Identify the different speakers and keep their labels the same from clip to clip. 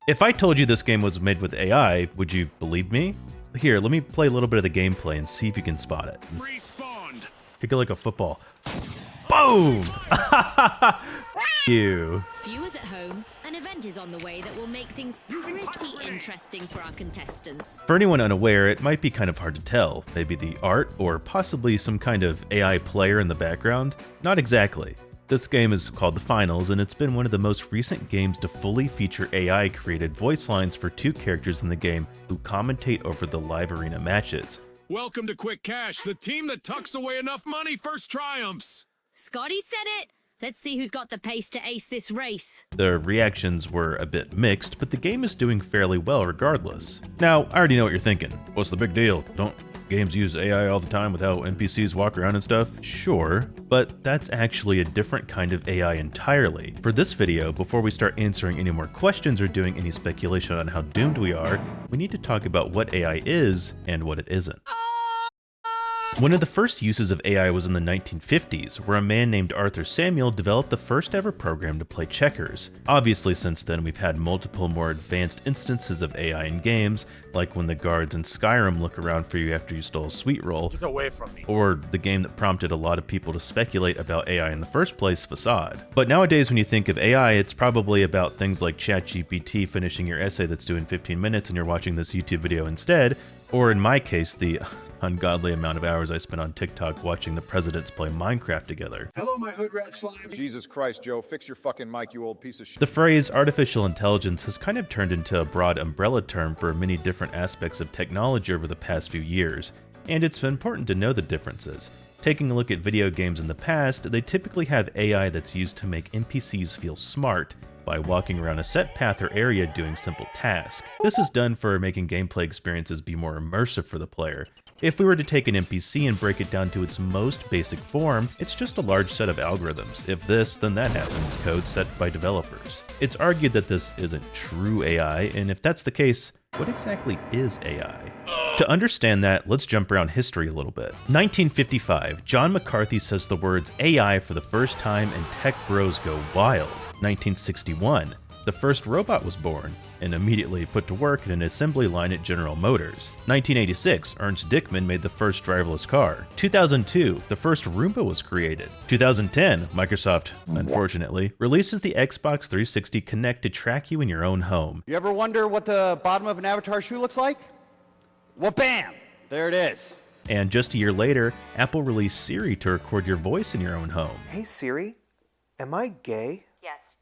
Speaker 1: If I told you this game was made with AI, would you believe me? Here, let me play a little bit of the gameplay and see if you can spot it.
Speaker 2: Respawned.
Speaker 1: Kick it like a football. Boom! You.
Speaker 3: Viewers at home, an event is on the way that will make things pretty interesting for our contestants.
Speaker 1: For anyone unaware, it might be kind of hard to tell. Maybe the art, or possibly some kind of AI player in the background? Not exactly. This game is called The Finals, and it's been one of the most recent games to fully feature AI-created voice lines for 2 characters in the game who commentate over the live arena matches.
Speaker 2: Welcome to Quick Cash, the team that tucks away enough money first triumphs.
Speaker 3: Scotty said it! Let's see who's got the pace to ace this race.
Speaker 1: The reactions were a bit mixed, but the game is doing fairly well regardless. Now, I already know what you're thinking. What's the big deal? Don't games use AI all the time with how NPCs walk around and stuff? Sure, but that's actually a different kind of AI entirely. For this video, before we start answering any more questions or doing any speculation on how doomed we are, we need to talk about what AI is and what it isn't. One of the first uses of AI was in the 1950s, where a man named Arthur Samuel developed the first ever program to play checkers. Obviously, since then, we've had multiple more advanced instances of AI in games, like when the guards in Skyrim look around for you after you stole a sweet roll,
Speaker 4: Get away from me.
Speaker 1: or the game that prompted a lot of people to speculate about AI in the first place, Facade. But nowadays, when you think of AI, it's probably about things like ChatGPT finishing your essay that's due in 15 minutes and you're watching this YouTube video instead, or in my case, the ungodly amount of hours I spent on TikTok watching the presidents play Minecraft together.
Speaker 5: Hello, my hood rat slime.
Speaker 6: Jesus Christ, Joe, fix your fucking mic, you old piece of shit.
Speaker 1: The phrase artificial intelligence has kind of turned into a broad umbrella term for many different aspects of technology over the past few years, and it's important to know the differences. Taking a look at video games in the past, they typically have AI that's used to make NPCs feel smart by walking around a set path or area doing simple tasks. This is done for making gameplay experiences be more immersive for the player. If we were to take an NPC and break it down to its most basic form, it's just a large set of algorithms. If this, then that happens, code set by developers. It's argued that this isn't true AI, and if that's the case, what exactly is AI? To understand that, let's jump around history a little bit. 1955, John McCarthy says the words AI for the first time and tech bros go wild. 1961, the first robot was born and immediately put to work in an assembly line at General Motors. 1986, Ernst Dickman made the first driverless car. 2002, the first Roomba was created. 2010, Microsoft, unfortunately, releases the Xbox 360 Kinect to track you in your own home.
Speaker 7: You ever wonder what the bottom of an Avatar shoe looks like? Well, bam! There it is.
Speaker 1: And just a year later, Apple released Siri to record your voice in your own home.
Speaker 8: Hey Siri, am I gay?
Speaker 9: Yes.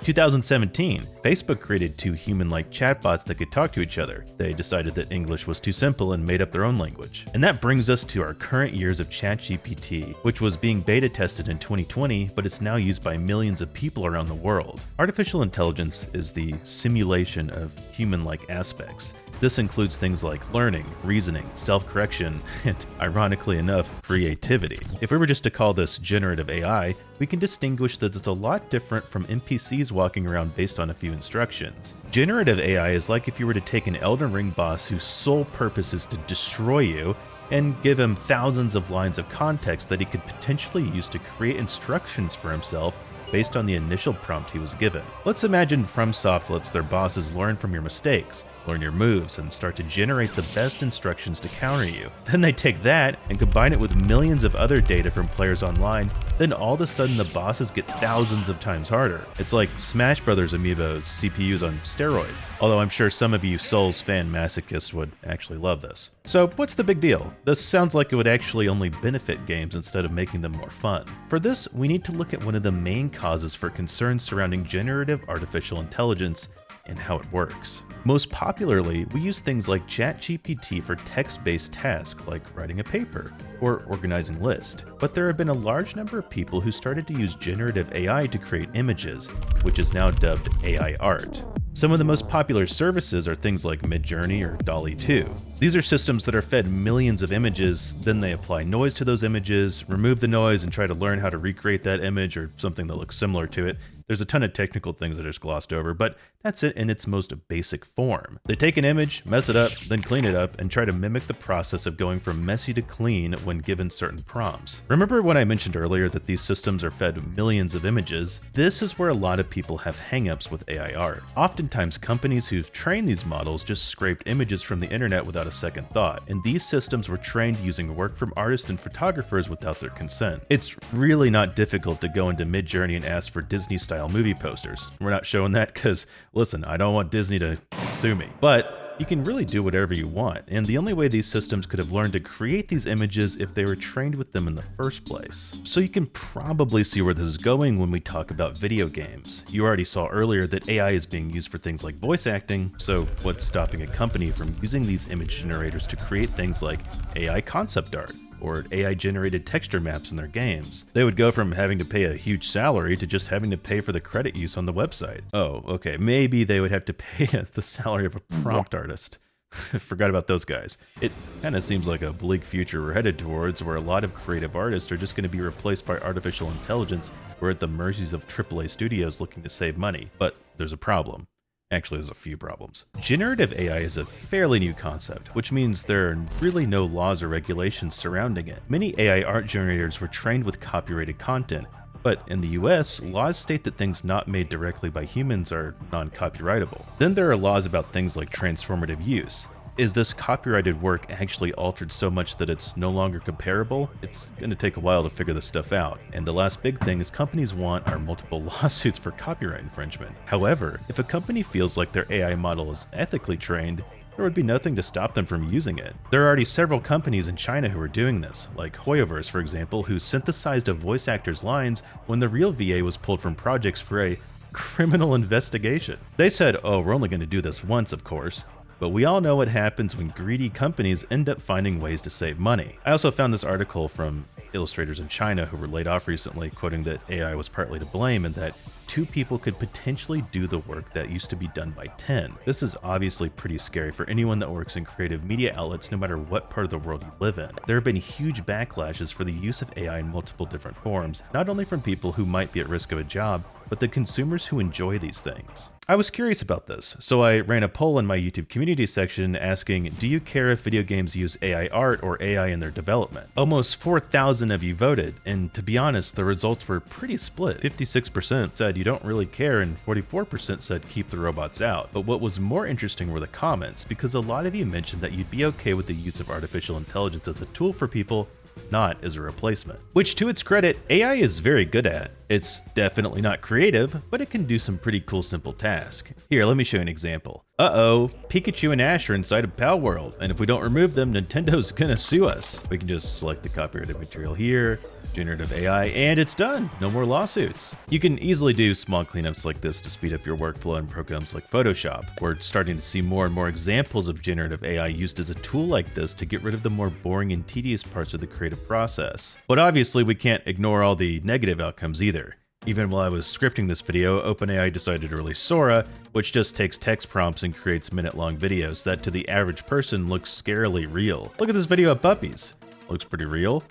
Speaker 1: 2017, Facebook created 2 human-like chatbots that could talk to each other. They decided that English was too simple and made up their own language. And that brings us to our current years of ChatGPT, which was being beta tested in 2020, but it's now used by millions of people around the world. Artificial intelligence is the simulation of human-like aspects. This includes things like learning, reasoning, self-correction, and, ironically enough, creativity. If we were just to call this generative AI, we can distinguish that it's a lot different from NPCs walking around based on a few instructions. Generative AI is like if you were to take an Elden Ring boss whose sole purpose is to destroy you, and give him thousands of lines of context that he could potentially use to create instructions for himself based on the initial prompt he was given. Let's imagine FromSoft lets their bosses learn from your mistakes, learn your moves, and start to generate the best instructions to counter you. Then they take that and combine it with millions of other data from players online, then all of a sudden the bosses get thousands of times harder. It's like Smash Brothers amiibos, CPUs on steroids. Although I'm sure some of you Souls fan masochists would actually love this. So what's the big deal? This sounds like it would actually only benefit games instead of making them more fun. For this, we need to look at one of the main causes for concerns surrounding generative artificial intelligence and how it works. Most popularly, we use things like ChatGPT for text-based tasks like writing a paper or organizing lists. But there have been a large number of people who started to use generative AI to create images, which is now dubbed AI art. Some of the most popular services are things like Midjourney or DALL-E 2. These are systems that are fed millions of images, then they apply noise to those images, remove the noise, and try to learn how to recreate that image or something that looks similar to it. There's a ton of technical things that are just glossed over, but that's it in its most basic form. They take an image, mess it up, then clean it up, and try to mimic the process of going from messy to clean when given certain prompts. Remember when I mentioned earlier that these systems are fed millions of images? This is where a lot of people have hangups with AI art. Oftentimes, companies who've trained these models just scraped images from the internet without a second thought, and these systems were trained using work from artists and photographers without their consent. It's really not difficult to go into Midjourney and ask for Disney-style movie posters. We're not showing that because, listen, I don't want Disney to sue me. But you can really do whatever you want, and the only way these systems could have learned to create these images if they were trained with them in the first place. So you can probably see where this is going when we talk about video games. You already saw earlier that AI is being used for things like voice acting, so what's stopping a company from using these image generators to create things like AI concept art or AI-generated texture maps in their games? They would go from having to pay a huge salary to just having to pay for the credit use on the website. Oh, okay, maybe they would have to pay the salary of a prompt artist. Forgot about those guys. It kind of seems like a bleak future we're headed towards, where a lot of creative artists are just going to be replaced by artificial intelligence. We're at the mercies of AAA studios looking to save money. But there's a problem. Actually, there's a few problems. Generative AI is a fairly new concept, which means there are really no laws or regulations surrounding it. Many AI art generators were trained with copyrighted content, but in the US, laws state that things not made directly by humans are non-copyrightable. Then there are laws about things like transformative use. Is this copyrighted work actually altered so much that it's no longer comparable? It's going to take a while to figure this stuff out. And the last big thing is companies want are multiple lawsuits for copyright infringement. However, if a company feels like their AI model is ethically trained, there would be nothing to stop them from using it. There are already several companies in China who are doing this, like Hoyoverse, for example, who synthesized a voice actor's lines when the real VA was pulled from projects for a criminal investigation. They said, oh, we're only going to do this once, of course. But we all know what happens when greedy companies end up finding ways to save money. I also found this article from illustrators in China who were laid off recently, quoting that AI was partly to blame and that 2 people could potentially do the work that used to be done by 10. This is obviously pretty scary for anyone that works in creative media outlets, no matter what part of the world you live in. There have been huge backlashes for the use of AI in multiple different forms, not only from people who might be at risk of a job, but the consumers who enjoy these things. I was curious about this, so I ran a poll in my YouTube community section asking, do you care if video games use AI art or AI in their development? Almost 4,000 of you voted, and to be honest, the results were pretty split. 56% said you don't really care, and 44% said keep the robots out. But what was more interesting were the comments, because a lot of you mentioned that you'd be okay with the use of artificial intelligence as a tool for people, not as a replacement. Which, to its credit, AI is very good at. It's definitely not creative, but it can do some pretty cool simple tasks. Here, let me show you an example. Uh-oh, Pikachu and Ash are inside of Pal World, and if we don't remove them, Nintendo's gonna sue us. We can just select the copyrighted material here, generative AI, and it's done. No more lawsuits. You can easily do small cleanups like this to speed up your workflow in programs like Photoshop. We're starting to see more and more examples of generative AI used as a tool like this to get rid of the more boring and tedious parts of the creative process. But obviously, we can't ignore all the negative outcomes either. Even while I was scripting this video, OpenAI decided to release Sora, which just takes text prompts and creates minute-long videos that to the average person looks scarily real. Look at this video of puppies. Looks pretty real.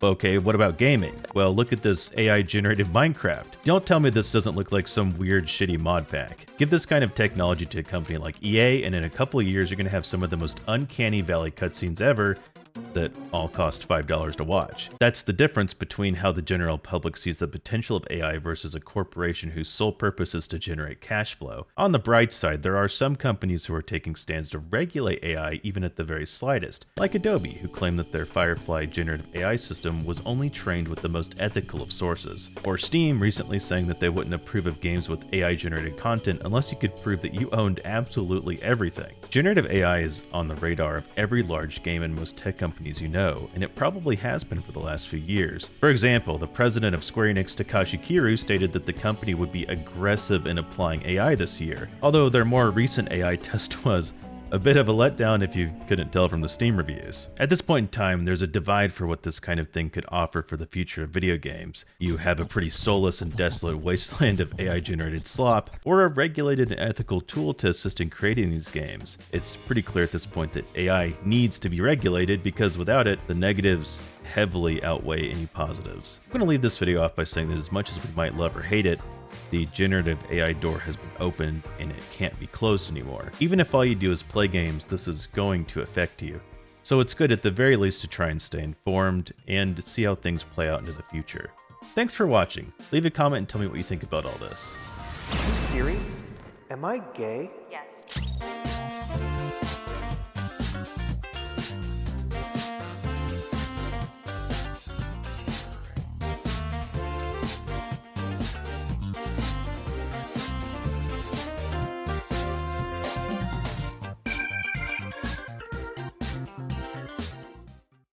Speaker 1: Okay, what about gaming? Well, look at this AI-generated Minecraft. Don't tell me this doesn't look like some weird, shitty mod pack. Give this kind of technology to a company like EA, and in a couple of years, you're gonna have some of the most uncanny valley cutscenes ever that all cost $5 to watch. That's the difference between how the general public sees the potential of AI versus a corporation whose sole purpose is to generate cash flow. On the bright side, there are some companies who are taking stands to regulate AI even at the very slightest, like Adobe, who claim that their Firefly generative AI system was only trained with the most ethical of sources, or Steam recently saying that they wouldn't approve of games with AI-generated content unless you could prove that you owned absolutely everything. Generative AI is on the radar of every large game and most tech companies you know, and it probably has been for the last few years. For example, the president of Square Enix, Takashi Kiryu, stated that the company would be aggressive in applying AI this year, although their more recent AI test was a bit of a letdown if you couldn't tell from the Steam reviews. At this point in time, there's a divide for what this kind of thing could offer for the future of video games. You have a pretty soulless and desolate wasteland of AI-generated slop, or a regulated and ethical tool to assist in creating these games. It's pretty clear at this point that AI needs to be regulated because without it, the negatives heavily outweigh any positives. I'm going to leave this video off by saying that as much as we might love or hate it, The generative AI door has been opened and it can't be closed anymore. Even if all you do is play games, this is going to affect you. So it's good at the very least to try and stay informed and see how things play out into the future. Thanks for watching. Leave a comment and tell me what you think about all this.
Speaker 8: Siri, am I gay?
Speaker 4: Yes.